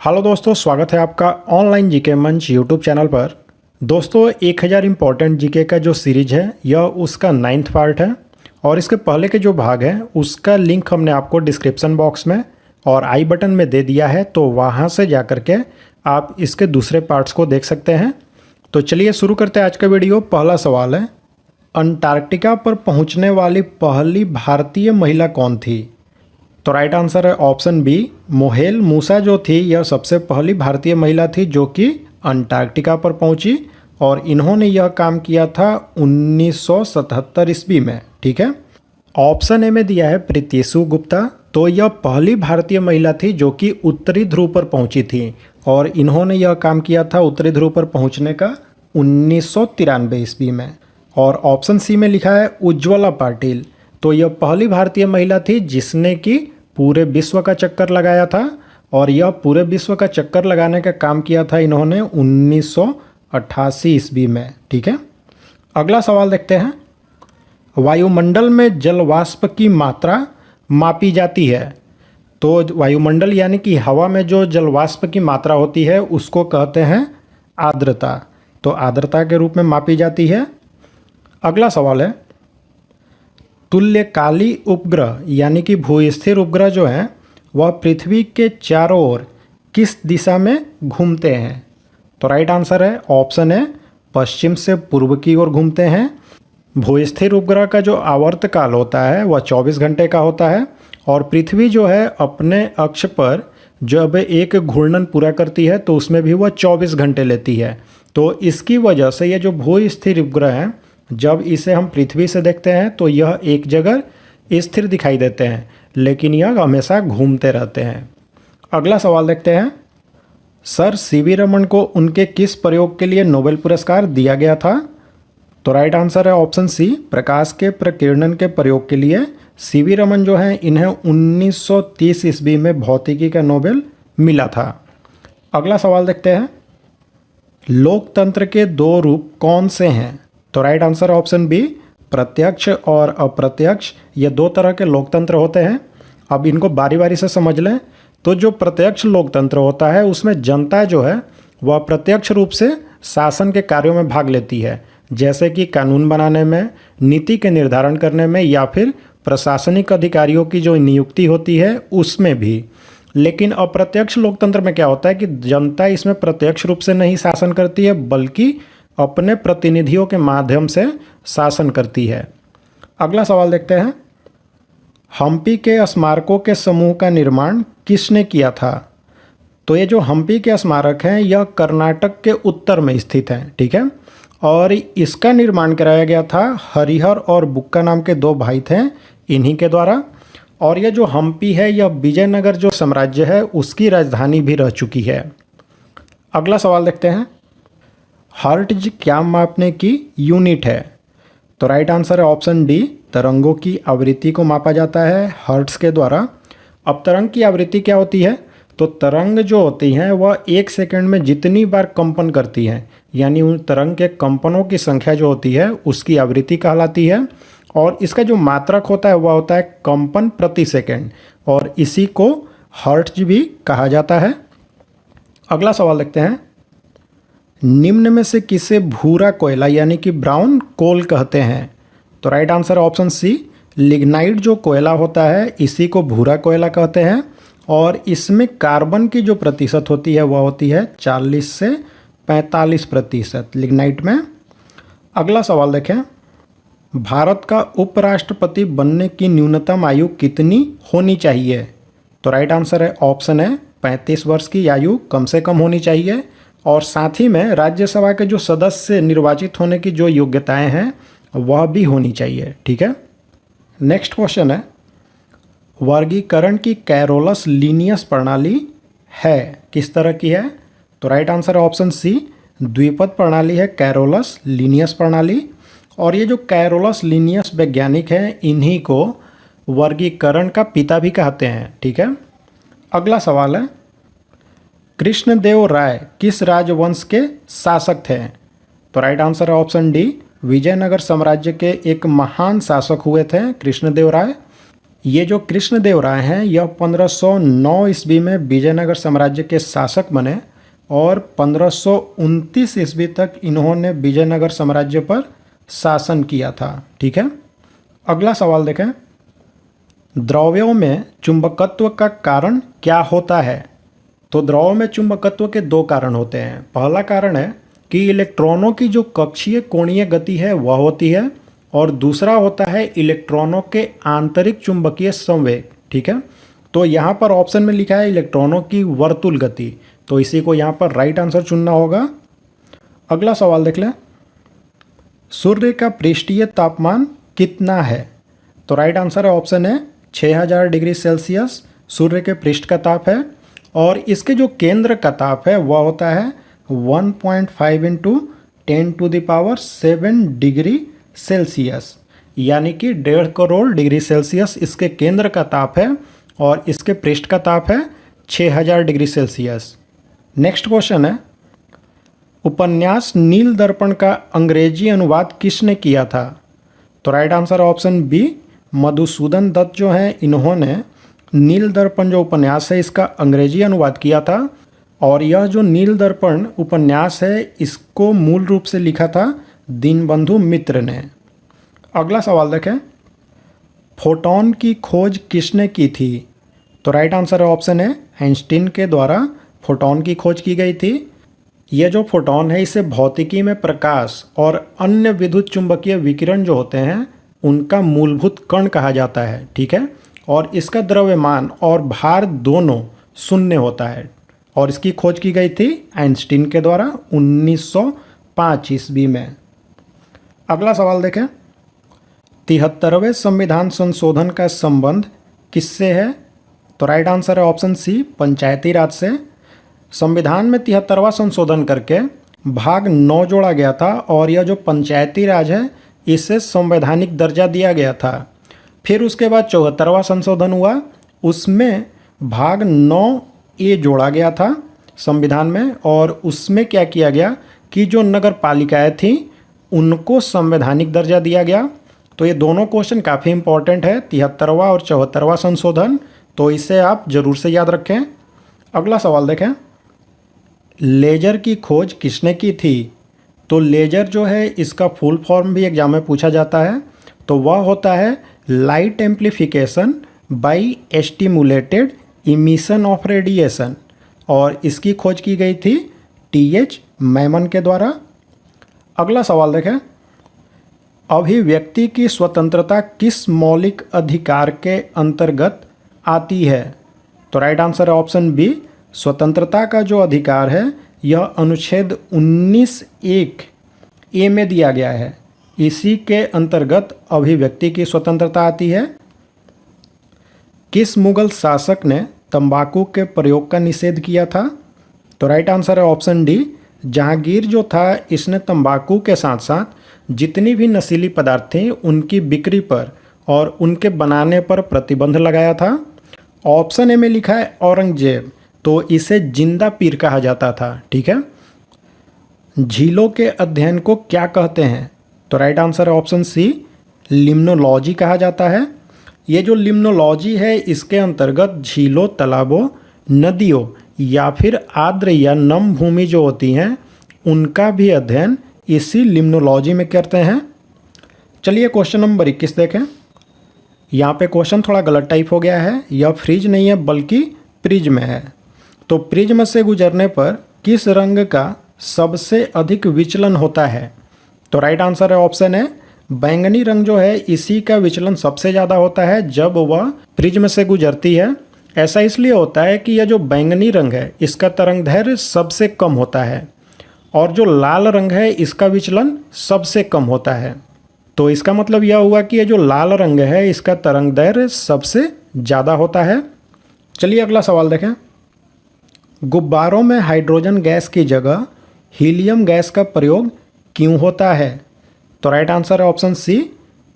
Hello दोस्तों, स्वागत है आपका ऑनलाइन जीके मंच यूट्यूब चैनल पर। दोस्तों 1000 इम्पॉर्टेंट जीके का जो सीरीज है यह उसका 9th पार्ट है और इसके पहले के जो भाग हैं उसका लिंक हमने आपको डिस्क्रिप्शन बॉक्स में और आई बटन में दे दिया है, तो वहां से जाकर के आप इसके दूसरे पार्ट्स को देख सकते हैं। तो चलिए शुरू करते हैं आज का वीडियो। पहला सवाल है, अंटार्कटिका पर पहुंचने वाली पहली भारतीय महिला कौन थी? तो राइट आंसर है ऑप्शन बी, मोहेल मूसा जो थी यह सबसे पहली भारतीय महिला थी जो कि अंटार्कटिका पर पहुंची और इन्होंने यह काम किया था 1977 ईस्वी में। ठीक है। ऑप्शन ए में दिया है प्रीतिशु गुप्ता, तो यह पहली भारतीय महिला थी जो कि उत्तरी ध्रुव पर पहुंची थी और इन्होंने यह काम किया था उत्तरी ध्रुव पर पहुंचने का 1993 ईस्वी में। और ऑप्शन सी में लिखा है उज्ज्वला पाटिल, तो यह पहली भारतीय महिला थी जिसने कि पूरे विश्व का चक्कर लगाया था और यह पूरे विश्व का चक्कर लगाने का काम किया था इन्होंने 1988 ईस्वी में। ठीक है। अगला सवाल देखते हैं, वायुमंडल में जल वाष्प की मात्रा मापी जाती है। तो वायुमंडल यानी कि हवा में जो जल वाष्प की मात्रा होती है उसको कहते हैं आर्द्रता, तो आर्द्रता के रूप में मापी जाती है। अगला सवाल है, तुल्यकाली उपग्रह यानी कि भूस्थिर उपग्रह जो हैं वह पृथ्वी के चारों ओर किस दिशा में घूमते हैं? तो राइट आंसर है ऑप्शन ए, पश्चिम से पूर्व की ओर घूमते हैं। भूस्थिर उपग्रह का जो आवर्तकाल होता है वह 24 घंटे का होता है और पृथ्वी जो है अपने अक्ष पर जब एक घूर्णन पूरा करती है तो उसमें भी वह 24 घंटे लेती है। तो इसकी वजह से ये जो भूस्थिर उपग्रह हैं जब इसे हम पृथ्वी से देखते हैं तो यह एक जगह स्थिर दिखाई देते हैं, लेकिन यह हमेशा घूमते रहते हैं। अगला सवाल देखते हैं, सर सीवी रमन को उनके किस प्रयोग के लिए नोबेल पुरस्कार दिया गया था? तो राइट आंसर है ऑप्शन सी, प्रकाश के प्रकीर्णन के प्रयोग के लिए सीवी रमन जो हैं इन्हें 1930 ईस्वी में भौतिकी का नोबेल मिला था। अगला सवाल देखते हैं, लोकतंत्र के दो रूप कौन से हैं? तो राइट आंसर ऑप्शन बी, प्रत्यक्ष और अप्रत्यक्ष, ये दो तरह के लोकतंत्र होते हैं। अब इनको बारी बारी से समझ लें। तो जो प्रत्यक्ष लोकतंत्र होता है उसमें जनता जो है वह प्रत्यक्ष रूप से शासन के कार्यों में भाग लेती है, जैसे कि कानून बनाने में, नीति के निर्धारण करने में या फिर प्रशासनिक अधिकारियों की जो नियुक्ति होती है उसमें भी। लेकिन अप्रत्यक्ष लोकतंत्र में क्या होता है कि जनता इसमें प्रत्यक्ष रूप से नहीं शासन करती है बल्कि अपने प्रतिनिधियों के माध्यम से शासन करती है। अगला सवाल देखते हैं, हम्पी के स्मारकों के समूह का निर्माण किसने किया था? तो ये जो हम्पी के स्मारक हैं यह कर्नाटक के उत्तर में स्थित हैं। ठीक है। और इसका निर्माण कराया गया था हरिहर और बुक्का नाम के दो भाई थे, इन्हीं के द्वारा। और यह जो हम्पी है यह विजयनगर जो साम्राज्य है उसकी राजधानी भी रह चुकी है। अगला सवाल देखते हैं, हर्ट्ज क्या मापने की यूनिट है? तो राइट आंसर है ऑप्शन डी, तरंगों की आवृत्ति को मापा जाता है हर्ट्ज के द्वारा। अब तरंग की आवृत्ति क्या होती है? तो तरंग जो होती हैं वह 1 सेकंड में जितनी बार कंपन करती हैं, यानी उन तरंग के कंपनों की संख्या जो होती है उसकी आवृत्ति कहलाती है। और इसका जो मात्रक होता है वह होता है कंपन प्रति सेकंड और इसी को हर्ट्ज भी कहा जाता है। अगला सवाल देखते हैं, निम्न में से किसे भूरा कोयला यानी कि ब्राउन कोल कहते हैं? तो right answer option C, lignite जो कोयला होता है इसी को भूरा कोयला कहते हैं और इसमें कार्बन की जो प्रतिशत होती है वह होती है 40 से 45% लिग्नाइट में। अगला सवाल देखें, भारत का उपराष्ट्रपति बनने की न्यूनतम आयु कितनी होनी चाहिए? तो राइट आंसर है ऑप्शन है 35 वर्ष की आयु कम से कम होनी चाहिए और साथ ही में राज्यसभा के जो सदस्य निर्वाचित होने की जो योग्यताएं हैं वह भी होनी चाहिए। ठीक है। नेक्स्ट क्वेश्चन है, वर्गीकरण की कैरोलस लीनियस प्रणाली है किस तरह की है? तो राइट आंसर है ऑप्शन सी, द्विपद प्रणाली है कैरोलस लीनियस प्रणाली। और ये जो कैरोलस लीनियस वैज्ञानिक हैं इन्हीं को वर्गीकरण का पिता भी कहते हैं। ठीक है। अगला सवाल है, कृष्णदेव राय किस राजवंश के शासक थे? तो राइट आंसर है ऑप्शन डी, विजयनगर साम्राज्य के एक महान शासक हुए थे कृष्णदेव राय। ये जो कृष्णदेवराय हैं यह 1509 ईस्वी में विजयनगर साम्राज्य के शासक बने और 1529 ईस्वी तक इन्होंने विजयनगर साम्राज्य पर शासन किया था। ठीक है, अगला सवाल देखें। द्रव्यों में चुंबकत्व का कारण क्या होता है? तो द्रव्यों में चुंबकत्व के दो कारण होते हैं। पहला कारण है कि इलेक्ट्रॉनों की जो कक्षीय कोणीय गति है वह होती है, और दूसरा होता है इलेक्ट्रॉनों के आंतरिक चुंबकीय संवेग। ठीक है, तो यहाँ पर ऑप्शन में लिखा है इलेक्ट्रॉनों की वर्तुल गति, तो इसी को यहाँ पर राइट आंसर चुनना होगा। अगला सवाल देख लें। सूर्य का पृष्ठीय तापमान कितना है? तो राइट आंसर है ऑप्शन है 6000 डिग्री सेल्सियस सूर्य के पृष्ठ का ताप है, और इसके जो केंद्र का ताप है वह होता है 1.5 × 10⁷ डिग्री सेल्सियस, यानी कि 1.5 करोड़ डिग्री सेल्सियस इसके केंद्र का ताप है और इसके पृष्ठ का ताप है 6000 डिग्री सेल्सियस। नेक्स्ट क्वेश्चन है, उपन्यास नील दर्पण का अंग्रेजी अनुवाद किसने किया था? तो right answer option B, Madhusudan Dutt जो हैं इन्होंने नील दर्पण जो उपन्यास है इसका अंग्रेजी अनुवाद किया था, और यह जो नील दर्पण उपन्यास है इसको मूल रूप से लिखा था दीनबंधु मित्र ने। अगला सवाल देखें। फोटॉन की खोज किसने की थी? तो राइट आंसर ऑप्शन है आइंस्टीन के द्वारा फोटॉन की खोज की गई थी। यह जो फोटॉन है इसे भौतिकी में प्रकाश और अन्य विद्युत चुंबकीय विकिरण जो होते हैं उनका मूलभूत कण कहा जाता है। ठीक है, और इसका द्रव्यमान और भार दोनों शून्य होता है, और इसकी खोज की गई थी आइंस्टीन के द्वारा 1905 ईस्वी में। अगला सवाल देखें। 73वें संविधान संशोधन का संबंध किससे है? तो राइट आंसर है ऑप्शन सी, पंचायती राज से। संविधान में 73वां संशोधन करके भाग 9 जोड़ा गया था, और यह जो पंचायती राज है इसे संवैधानिक दर्जा दिया गया था। फिर उसके बाद 74वां संशोधन हुआ, उसमें भाग 9A जोड़ा गया था संविधान में, और उसमें क्या किया गया कि जो नगर पालिकाएँ थीं उनको संवैधानिक दर्जा दिया गया। तो ये दोनों क्वेश्चन काफ़ी इंपॉर्टेंट है, 73वां और 74वां संशोधन, तो इसे आप ज़रूर से याद रखें। अगला सवाल देखें। लेजर की खोज किसने की थी? तो लेजर जो है इसका फुल फॉर्म भी एग्जाम में पूछा जाता है, तो वह होता है light amplification by stimulated emission of radiation, और इसकी खोज की गई थी TH मैमन के द्वारा। अगला सवाल देखें। अभिव्यक्ति की स्वतंत्रता किस मौलिक अधिकार के अंतर्गत आती है? तो राइट आंसर है ऑप्शन बी, स्वतंत्रता का जो अधिकार है यह अनुच्छेद 19(1)A में दिया गया है, इसी के अंतर्गत अभिव्यक्ति की स्वतंत्रता आती है। किस मुगल शासक ने तंबाकू के प्रयोग का निषेध किया था? तो राइट आंसर है ऑप्शन डी, जहांगीर जो था इसने तंबाकू के साथ साथ जितनी भी नशीली पदार्थ थी उनकी बिक्री पर और उनके बनाने पर प्रतिबंध लगाया था। ऑप्शन ए में लिखा है औरंगजेब, तो इसे जिंदा पीर कहा जाता था। ठीक है, झीलों के अध्ययन को क्या कहते हैं? तो राइट आंसर है ऑप्शन सी, लिम्नोलॉजी कहा जाता है। ये जो लिम्नोलॉजी है इसके अंतर्गत झीलों, तालाबों, नदियों या फिर आर्द्र या नम भूमि जो होती हैं उनका भी अध्ययन इसी लिम्नोलॉजी में करते हैं। चलिए क्वेश्चन नंबर 21 देखें। यहाँ पे क्वेश्चन थोड़ा गलत टाइप हो गया है, यह फ्रिज नहीं है बल्कि प्रिज्म है। तो प्रिज्म से गुजरने पर किस रंग का सबसे अधिक विचलन होता है? तो राइट आंसर है ऑप्शन है बैंगनी रंग जो है इसी का विचलन सबसे ज़्यादा होता है जब वह प्रिज्म से गुजरती है। ऐसा इसलिए होता है कि यह जो बैंगनी रंग है इसका तरंगदैर्घ्य सबसे कम होता है, और जो लाल रंग है इसका विचलन सबसे कम होता है। तो इसका मतलब यह हुआ कि ये जो लाल रंग है इसका तरंगदैर्घ्य सबसे ज़्यादा होता है। चलिए अगला सवाल देखें। गुब्बारों में हाइड्रोजन गैस की जगह हीलियम गैस का प्रयोग क्यों होता है? तो राइट आंसर है ऑप्शन सी,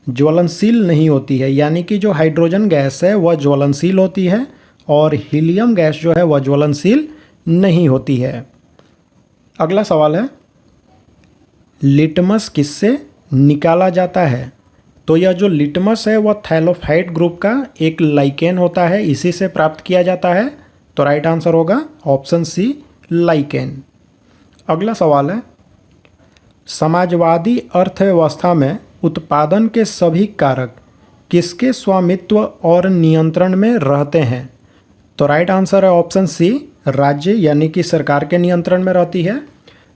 ज्वलनशील नहीं होती है, यानी कि जो हाइड्रोजन गैस है वह ज्वलनशील होती है और हीलियम गैस जो है वह ज्वलनशील नहीं होती है। अगला सवाल है, लिटमस किससे निकाला जाता है? तो यह जो लिटमस है वह थैलोफाइट ग्रुप का एक लाइकेन होता है, इसी से प्राप्त किया जाता है। तो राइट आंसर होगा ऑप्शन सी लाइकेन। अगला सवाल है, समाजवादी अर्थव्यवस्था में उत्पादन के सभी कारक किसके स्वामित्व और नियंत्रण में रहते हैं? तो राइट आंसर है ऑप्शन सी राज्य यानी कि सरकार के नियंत्रण में रहती है।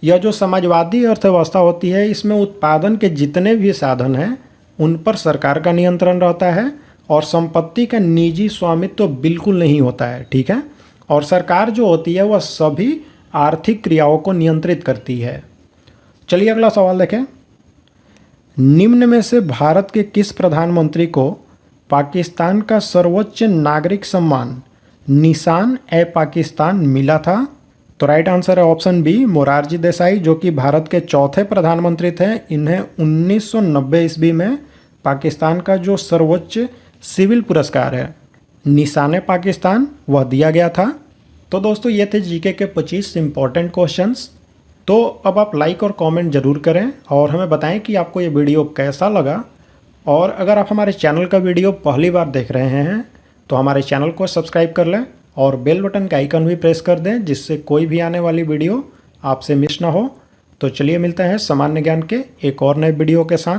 यह जो समाजवादी अर्थव्यवस्था होती है इसमें उत्पादन के जितने भी साधन हैं उन पर सरकार का नियंत्रण रहता है और संपत्ति का निजी स्वामित्व बिल्कुल नहीं होता है, ठीक है। और सरकार जो होती है वह सभी आर्थिक क्रियाओं को नियंत्रित करती है। चलिए अगला सवाल देखें। निम्न में से भारत के किस प्रधानमंत्री को पाकिस्तान का सर्वोच्च नागरिक सम्मान निशान ए पाकिस्तान मिला था? तो राइट आंसर है ऑप्शन बी मोरारजी देसाई, जो कि भारत के चौथे प्रधानमंत्री थे। इन्हें 1990 ईस्वी में पाकिस्तान का जो सर्वोच्च सिविल पुरस्कार है निशान ए पाकिस्तान वह दिया गया था। तो दोस्तों ये थे जीके के 25 इंपॉर्टेंट क्वेश्चंस। तो अब आप लाइक और कमेंट ज़रूर करें और हमें बताएं कि आपको ये वीडियो कैसा लगा। और अगर आप हमारे चैनल का वीडियो पहली बार देख रहे हैं तो हमारे चैनल को सब्सक्राइब कर लें और बेल बटन का आइकन भी प्रेस कर दें, जिससे कोई भी आने वाली वीडियो आपसे मिस ना हो। तो चलिए मिलते हैं सामान्य ज्ञान के एक और नए वीडियो के साथ।